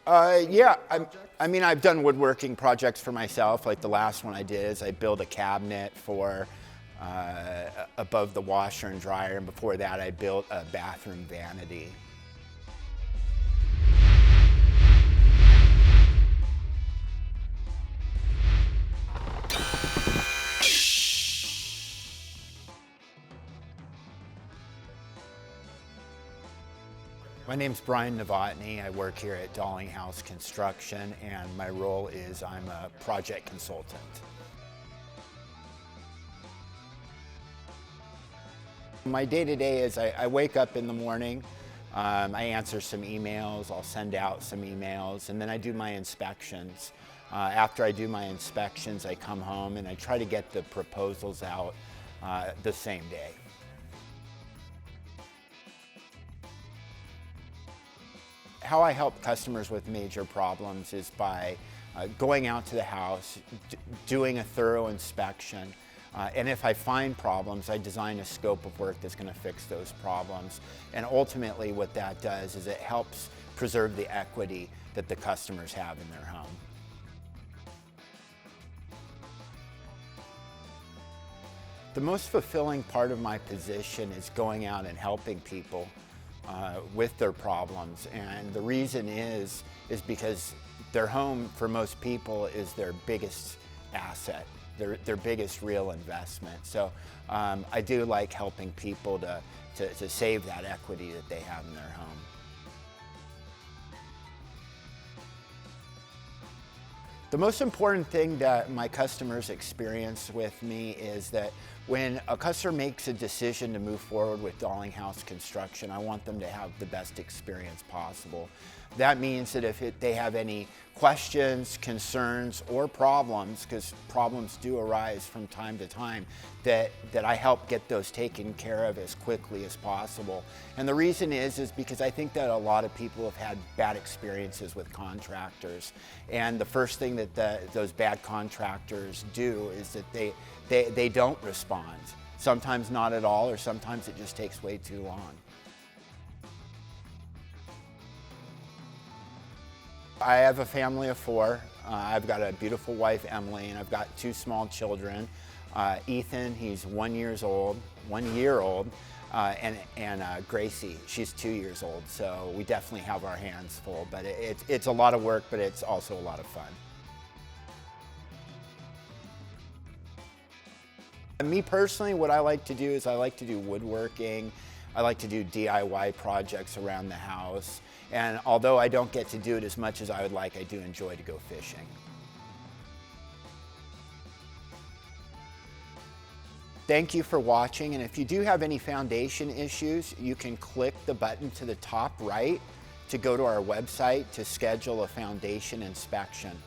Yeah, I mean, I've done woodworking projects for myself. Like the last one I did is I built a cabinet for above the washer and dryer, and before that I built a bathroom vanity. My name's Brian Novotny. I work here at Dalinghaus Construction, and my role is I'm a project consultant. My day-to-day is I wake up in the morning, I answer some emails, I'll send out some emails, and then I do my inspections. After I do my inspections, I come home and I try to get the proposals out the same day. How I help customers with major problems is by going out to the house, doing a thorough inspection, and if I find problems, I design a scope of work that's going to fix those problems. And ultimately what that does is it helps preserve the equity that the customers have in their home. The most fulfilling part of my position is going out and helping people with their problems, and the reason is because their home for most people is their biggest asset, their biggest real investment. So I do like helping people to save that equity that they have in their home. The most important thing that my customers experience with me is that when a customer makes a decision to move forward with Dalinghaus Construction, I want them to have the best experience possible. That means that if they have any questions, concerns, or problems, because problems do arise from time to time, that I help get those taken care of as quickly as possible. And the reason is because I think that a lot of people have had bad experiences with contractors. And the first thing that those bad contractors do is that they don't respond. Sometimes not at all, or sometimes it just takes way too long. I have a family of four. I've got a beautiful wife, Emily, and I've got two small children. Ethan, he's 1 year old, and Gracie, she's 2 years old. So we definitely have our hands full, but it's a lot of work, but it's also a lot of fun. Me personally, what I like to do is I like to do woodworking. I like to do DIY projects around the house. And although I don't get to do it as much as I would like, I do enjoy to go fishing. Thank you for watching, and if you do have any foundation issues, you can click the button to the top right to go to our website to schedule a foundation inspection.